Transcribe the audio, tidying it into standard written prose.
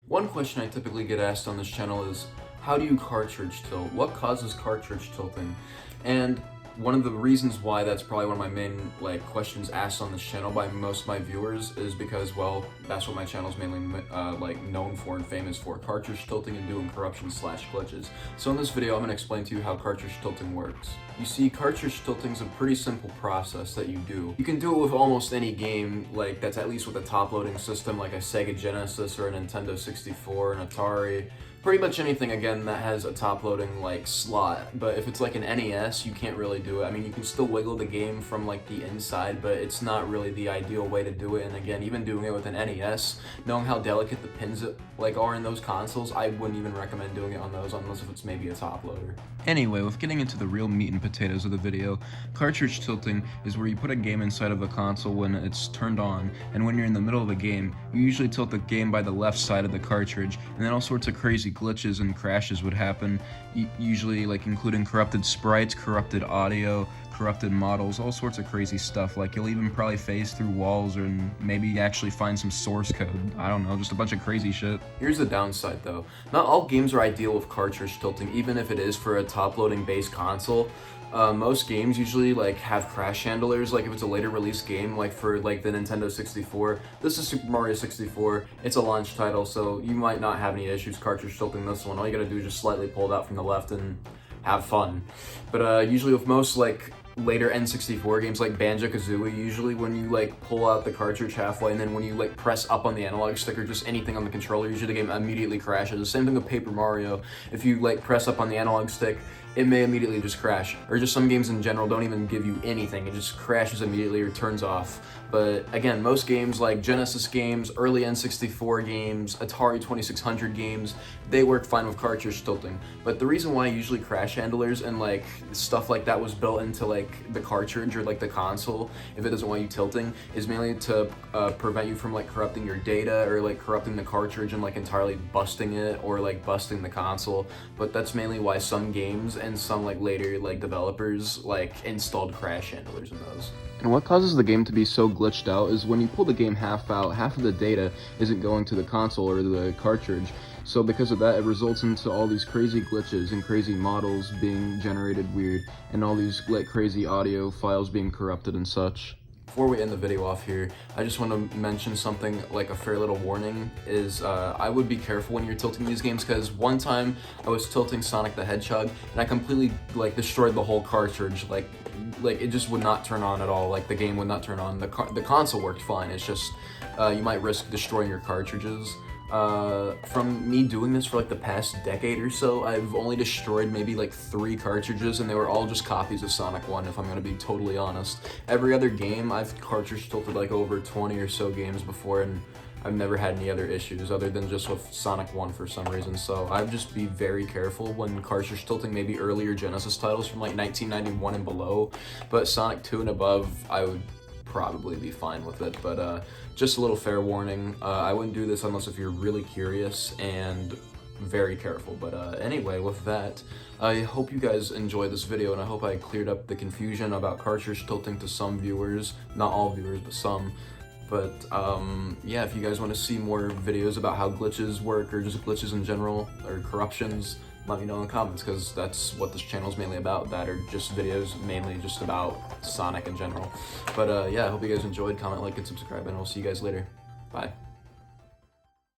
One question I typically get asked on this channel is, how do you cartridge tilt? What causes cartridge tilting? And one of the reasons why that's probably one of my main questions asked on this channel by most of my viewers is because, well, that's what my channel is mainly known for and famous for, cartridge tilting and doing corruption slash glitches. So in this video, I'm going to explain to you how cartridge tilting works. You see, cartridge tilting is a pretty simple process that you do. You can do it with almost any game, that's at least with a top-loading system like a Sega Genesis or a Nintendo 64, an Atari, pretty much anything, again, that has a top-loading slot. But if it's like an NES, you can't really do it. I mean, you can still wiggle the game from the inside, but it's not really the ideal way to do it. And again, even doing it with an NES, knowing how delicate the pins are in those consoles, I wouldn't even recommend doing it on those unless if it's maybe a top loader. Anyway, with getting into the real meat and potatoes of the video, cartridge tilting is where you put a game inside of a console when it's turned on, and when you're in the middle of a game, you usually tilt the game by the left side of the cartridge, and then all sorts of crazy glitches and crashes would happen, usually including corrupted sprites, corrupted audio, corrupted models, all sorts of crazy stuff. You'll even probably phase through walls or maybe actually find some source code. I don't know, just a bunch of crazy shit. Here's the downside though. Not all games are ideal with cartridge tilting, even if it is for a top-loading base console. Most games usually have crash handlers. If it's a later release game, for the Nintendo 64, this is Super Mario 64, it's a launch title, so you might not have any issues cartridge tilting this one. All you gotta do is just slightly pull it out from the left and have fun. But usually with most later N64 games like Banjo-Kazooie, usually when you pull out the cartridge halfway and then when you press up on the analog stick or just anything on the controller, usually the game immediately crashes. The same thing with Paper Mario. If you press up on the analog stick, it may immediately just crash. Or just some games in general don't even give you anything. It just crashes immediately or turns off. But again, most games like Genesis games, early N64 games, Atari 2600 games, they work fine with cartridge tilting. But the reason why usually crash handlers and stuff like that was built into the cartridge or the console, if it doesn't want you tilting, is mainly to prevent you from corrupting your data or corrupting the cartridge and entirely busting it or busting the console. But that's mainly why some games and some later developers installed crash handlers in those. And what causes the game to be so glitched out is when you pull the game half out, half of the data isn't going to the console or the cartridge. So because of that, it results into all these crazy glitches and crazy models being generated weird, and all these crazy audio files being corrupted and such. Before we end the video off here, I just want to mention something a fair little warning is I would be careful when you're tilting these games, because one time I was tilting Sonic the Hedgehog and I completely destroyed the whole cartridge. It just would not turn on at all. The game would not turn on. The console worked fine. It's just you might risk destroying your cartridges. From me doing this for the past decade or so, I've only destroyed maybe 3 cartridges, and they were all just copies of Sonic 1, if I'm gonna be totally honest. Every other game, I've cartridge tilted over 20 or so games before, and I've never had any other issues other than just with Sonic 1 for some reason. So I'd just be very careful when cartridge tilting maybe earlier Genesis titles from 1991 and below, but Sonic 2 and above, I would probably be fine with it. But just a little fair warning, I wouldn't do this unless if you're really curious and very careful. But anyway, with that, I hope you guys enjoyed this video, and I hope I cleared up the confusion about cartridge tilting to some viewers, not all viewers, but some. But yeah, if you guys want to see more videos about how glitches work, or just glitches in general, or corruptions, let me know in the comments, because that's what this channel is mainly about, that or just videos mainly just about Sonic in general. But yeah, I hope you guys enjoyed. Comment, like, and subscribe, and I'll see you guys later. Bye.